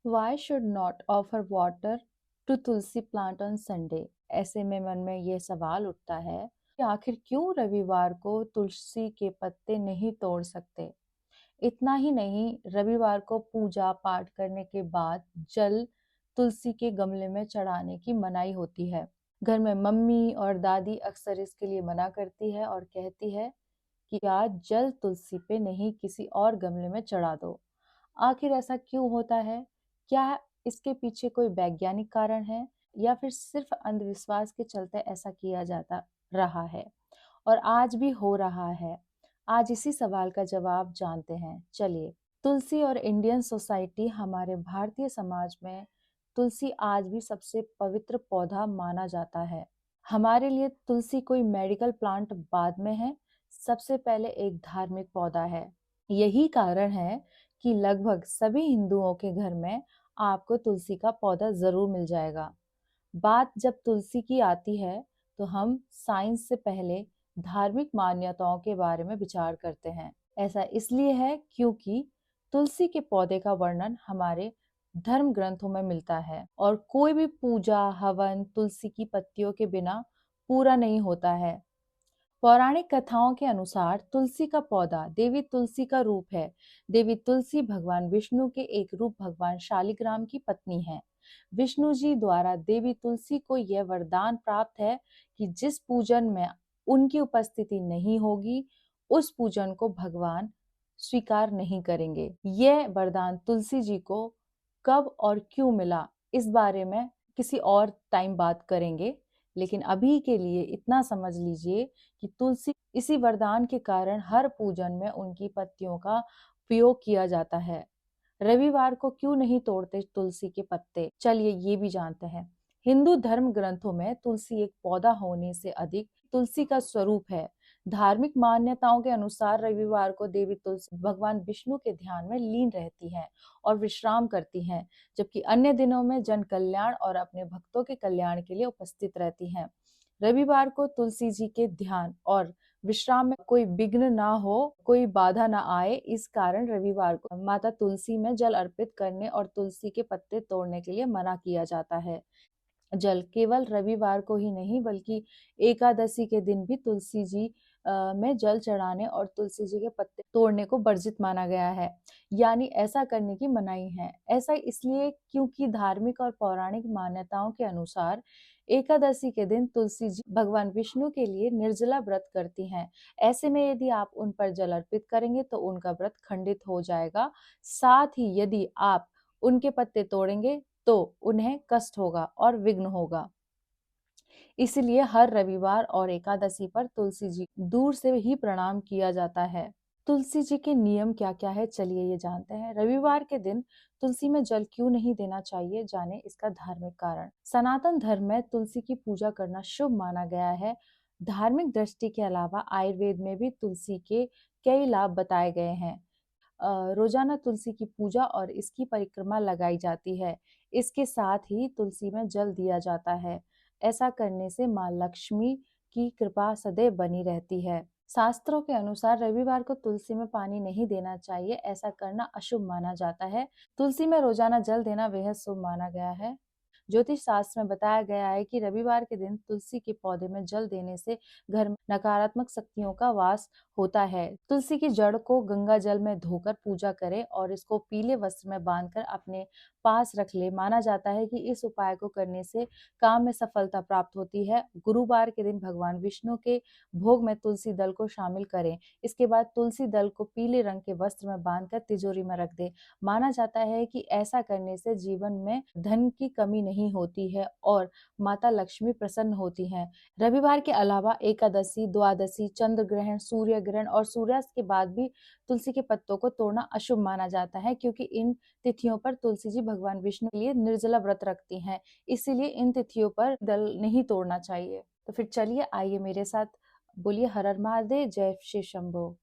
Why should not offer water to Tulsi plant on Sunday? ऐसे में मन में ये सवाल उठता है कि आखिर क्यों रविवार को तुलसी के पत्ते नहीं तोड़ सकते। इतना ही नहीं, रविवार को पूजा पाठ करने के बाद जल तुलसी के गमले में चढ़ाने की मनाही होती है। घर में मम्मी और दादी अक्सर इसके लिए मना करती है और कहती है कि आज जल तुलसी पे नहीं, किसी और गमले में चढ़ा दो। आखिर ऐसा क्यों होता है? क्या इसके पीछे कोई वैज्ञानिक कारण है या फिर सिर्फ अंधविश्वास के चलते ऐसा किया जाता रहा है और आज भी हो रहा है? आज इसी सवाल का जवाब जानते हैं। चलिए, तुलसी और इंडियन सोसाइटी, हमारे भारतीय समाज में तुलसी आज भी सबसे पवित्र पौधा माना जाता है। हमारे लिए तुलसी कोई मेडिकल प्लांट बाद में है, सबसे पहले एक धार्मिक पौधा है। यही कारण है कि लगभग सभी हिंदुओं के घर में आपको तुलसी का पौधा जरूर मिल जाएगा। बात जब तुलसी की आती है तो हम साइंस से पहले धार्मिक मान्यताओं के बारे में विचार करते हैं। ऐसा इसलिए है क्योंकि तुलसी के पौधे का वर्णन हमारे धर्म ग्रंथों में मिलता है और कोई भी पूजा हवन तुलसी की पत्तियों के बिना पूरा नहीं होता है। पौराणिक कथाओं के अनुसार तुलसी का पौधा देवी तुलसी का रूप है। देवी तुलसी भगवान विष्णु के एक रूप भगवान शालिग्राम की पत्नी है। विष्णु जी द्वारा देवी तुलसी को यह वरदान प्राप्त है कि जिस पूजन में उनकी उपस्थिति नहीं होगी, उस पूजन को भगवान स्वीकार नहीं करेंगे। यह वरदान तुलसी जी को कब और क्यों मिला, इस बारे में किसी और टाइम बात करेंगे, लेकिन अभी के लिए इतना समझ लीजिए कि तुलसी इसी वरदान के कारण हर पूजन में उनकी पत्तियों का उपयोग किया जाता है। रविवार को क्यों नहीं तोड़ते तुलसी के पत्ते, चलिए ये भी जानते हैं। हिंदू धर्म ग्रंथों में तुलसी एक पौधा होने से अधिक तुलसी का स्वरूप है। धार्मिक मान्यताओं के अनुसार रविवार को देवी तुलसी भगवान विष्णु के ध्यान में लीन रहती हैं और विश्राम करती हैं, जबकि अन्य दिनों में जन कल्याण और अपने भक्तों के कल्याण के लिए उपस्थित रहती हैं। रविवार को तुलसी जी के ध्यान और विश्राम में कोई विघ्न ना हो, कोई बाधा ना आए, इस कारण रविवार को माता तुलसी में जल अर्पित करने और तुलसी के पत्ते तोड़ने के लिए मना किया जाता है। जल केवल रविवार को ही नहीं बल्कि एकादशी के दिन भी तुलसी जी में जल चढ़ाने और तुलसी जी के पत्ते तोड़ने को वर्जित माना गया है, यानी ऐसा करने की मनाही है। ऐसा इसलिए क्योंकि धार्मिक और पौराणिक मान्यताओं के अनुसार एकादशी के दिन तुलसी जी भगवान विष्णु के लिए निर्जला व्रत करती हैं। ऐसे में यदि आप उन पर जल अर्पित करेंगे तो उनका व्रत खंडित हो जाएगा। साथ ही यदि आप उनके पत्ते तोड़ेंगे तो उन्हें कष्ट होगा और विघ्न होगा। इसलिए हर रविवार और एकादशी पर तुलसी जी दूर से ही प्रणाम किया जाता है। तुलसी जी के नियम क्या क्या है, चलिए ये जानते हैं। रविवार के दिन तुलसी में जल क्यों नहीं देना चाहिए, जाने इसका धार्मिक कारण। सनातन धर्म में तुलसी की पूजा करना शुभ माना गया है। धार्मिक दृष्टि के अलावा आयुर्वेद में भी तुलसी के कई लाभ बताए गए हैं। रोजाना तुलसी की पूजा और इसकी परिक्रमा लगाई जाती है। इसके साथ ही तुलसी में जल दिया जाता है। ऐसा करने से माँ लक्ष्मी की कृपा सदैव बनी रहती है। शास्त्रों के अनुसार रविवार को तुलसी में पानी नहीं देना चाहिए, ऐसा करना अशुभ माना जाता है। तुलसी में रोजाना जल देना बेहद शुभ माना गया है। ज्योतिष शास्त्र में बताया गया है कि रविवार के दिन तुलसी के पौधे में जल देने से घर में नकारात्मक शक्तियों का वास होता है। तुलसी की जड़ को गंगा जल में धोकर पूजा करें और इसको पीले वस्त्र में बांधकर अपने पास रख ले। माना जाता है कि इस उपाय को करने से काम में सफलता प्राप्त होती है। गुरुवार के दिन भगवान विष्णु के भोग में तुलसी दल को शामिल करें। इसके बाद तुलसी दल को पीले रंग के वस्त्र में बांधकर तिजोरी में रख दें। माना जाता है कि ऐसा करने से जीवन में धन की कमी नहीं होती है और माता लक्ष्मी प्रसन्न होती हैं। रविवार के अलावा एकादशी, द्वादशी, चंद्र ग्रहण, सूर्य ग्रहण और सूर्यास्त के बाद भी तुलसी के पत्तों को तोड़ना अशुभ माना जाता है, क्योंकि इन तिथियों पर तुलसी जी भगवान विष्णु के लिए निर्जला व्रत रखती हैं। इसीलिए इन तिथियों पर दल नहीं तोड़ना चाहिए। तो फिर चलिए आइए मेरे साथ बोलिए हर हर महादेव, जय श्री शंभो।